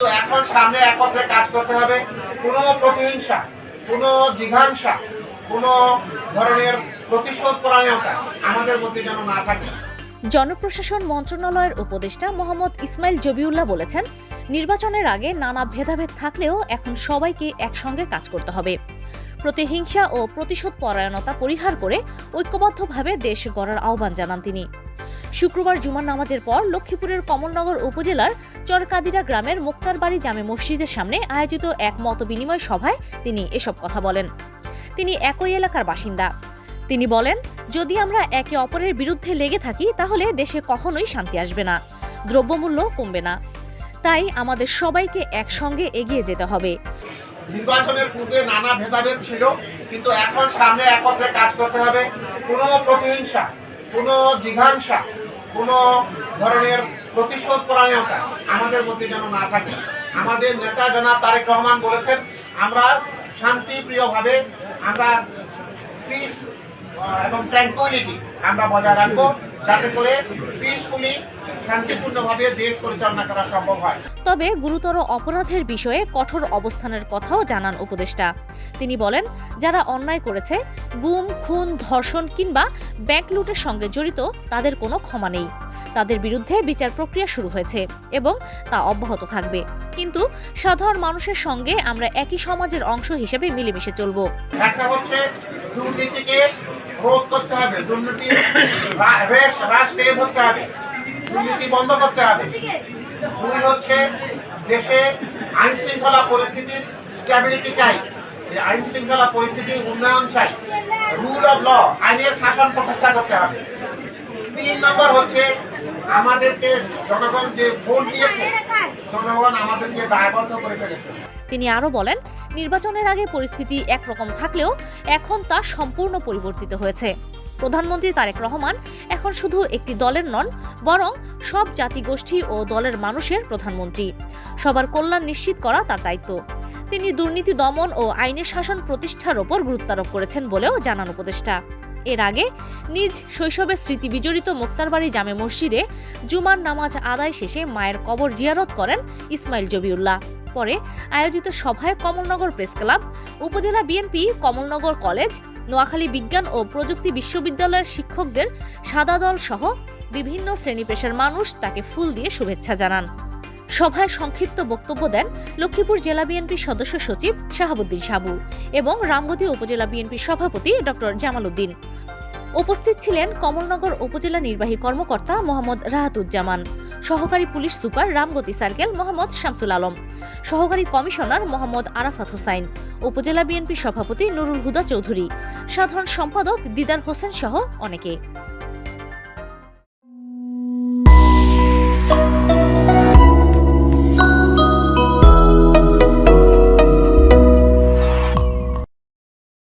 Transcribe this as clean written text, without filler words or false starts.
তো এখন সামনে একত্রে কাজ করতে হবে। কোনো প্রতিহিংসা, কোনো জিঘাংসা, কোনো ধরনের প্রতিশোধ পরায়ণতা আমাদের মধ্যে যেন না থাকে। জনপ্রশাসন মন্ত্রণালয়ের উপদেষ্টা মোহাম্মদ ইসমাইল জবিউল্লাহ বলেছেন, নির্বাচনের আগে নানা ভেদাভেদ থাকলেও এখন সবাইকে একসঙ্গে কাজ করতে হবে। প্রতিহিংসা ও প্রতিশোধ পরায়ণতা পরিহার করে ঐক্যবদ্ধভাবে দেশ গড়ার আহ্বান জানান তিনি। শুক্রবার জুমার নামাজের পর লক্ষ্মীপুরের কমলনগর উপজেলার চরকাদিরা গ্রামের মুক্তারবাড়ি জামে মসজিদের সামনে আয়োজিত এক মতবিনিময় সভায় তিনি এসব কথা বলেন। তিনি একই এলাকার বাসিন্দা। তিনি বলেন, যদি আমরা একে অপরের বিরুদ্ধে লেগে থাকি তাহলে দেশে কখনোই শান্তি আসবে না, দ্রব্যমূল্য কমবে না। তাই আমাদের সবাইকে একসঙ্গে এগিয়ে যেতে হবে। নির্বাচনের পূর্বে নানা ভেদাভেদ ছিল, কিন্তু এখন সামনে একত্রে কাজ করতে হবে। কোনো প্রতিহিংসা, কোনো জিঘাংসা, কোনো ধরনের প্রতিশোধ পরায়ণতা আমাদের মধ্যে যেন না থাকে। আমাদের নেতা জনাব তারেক রহমান বলেছেন, আমরা শান্তিপ্রিয়ভাবে আমরা পিস এবং ট্র্যাঙ্কুইলিটি আমরা বজায় রাখবো, যাতে করে পিসফুলি শান্তিপূর্ণভাবে দেশ পরিচালনা করা সম্ভব হয়। তবে গুরুতর অপরাধের বিষয়ে কঠোর অবস্থানের কথাও জানান উপদেষ্টা। তিনি বলেন, যারা অন্যায় করেছে, গুম, খুন, ধর্ষণ কিংবা ব্যাংক লুটের সঙ্গে জড়িত, তাদের কোনো ক্ষমা নেই। তাদের বিরুদ্ধে বিচার প্রক্রিয়া শুরু হয়েছে এবং তা অব্যাহত থাকবে। কিন্তু সাধারণ মানুষের সঙ্গে আমরা একই সমাজের অংশ হিসেবে মিলেমিশে চলব। একটা হচ্ছে দুর্নীতিকে রোধ করতে হবে, দুর্নীতি হ্রাস টেনে ধরতে হবে, দুর্নীতি বন্ধ করতে হবে। দুই হচ্ছে দেশে আইন শৃঙ্খলা পরিস্থিতির স্ট্যাবিলিটি চাই, আইন শৃঙ্খলা পরিস্থিতির উন্নয়ন চাই, রুল অফ ল, আইনের শাসন প্রতিষ্ঠা করতে হবে। 3 নম্বর হচ্ছে আমাদেরকে জনগণ যে ভোট দিয়েছে, জনগণ আমাদেরকে দায়বদ্ধ করে ফেলেছে। তিনি আরো বলেন, নির্বাচনের আগে পরিস্থিতি একরকম থাকলেও এখন তা সম্পূর্ণ পরিবর্তিত হয়েছে। প্রধানমন্ত্রী তারেক রহমান এখন শুধু একটি দলের নন, বরং সব জাতিগোষ্ঠী ও দলের মানুষের প্রধানমন্ত্রী। সবার কল্যাণ নিশ্চিত করা তার দায়িত্ব। তিনি দুর্নীতি দমন ও আইনের শাসন প্রতিষ্ঠার ওপর গুরুত্বারোপ করেছেন বলেও জানান উপদেষ্টা। এর আগে নিজ শৈশবের স্মৃতি বিজড়িত মুক্তারবাড়ি জামে মসজিদে জুমার নামাজ আদায় শেষে মায়ের কবর জিয়ারত করেন ইসমাইল জবিউল্লাহ। পরে আয়োজিত সভায় কমলনগর প্রেস ক্লাব, উপজেলা বিএনপি, কমলনগর কলেজ, নোয়াখালী বিজ্ঞান ও প্রযুক্তি বিশ্ববিদ্যালয়ের শিক্ষকদের সাদা দল সহ বিভিন্ন শ্রেণী পেশার মানুষ তাকে ফুল দিয়ে শুভেচ্ছা জানান। সভায় সংক্ষিপ্ত বক্তব্য দেন লক্ষ্মীপুর জেলা বিএনপির সদস্য সচিব শাহাবুদ্দিন সাবু এবং রামগতি উপজেলা বিএনপির সভাপতি ডক্টর জামাল উদ্দিন। উপস্থিত ছিলেন কমলনগর উপজেলা নির্বাহী কর্মকর্তা মোহাম্মদ রাহাতুজ্জামান, সহকারী police super Ramgati circle Mohammad Shamsul Alam, সহকারী কমিশনার মোহাম্মদ আরাফাত হোসাইন, উপজেলা বিএনপির সভাপতি নুরুল হুদা চৌধুরী, সাধারণ সম্পাদক দিদার হোসেন সহ অনেকে।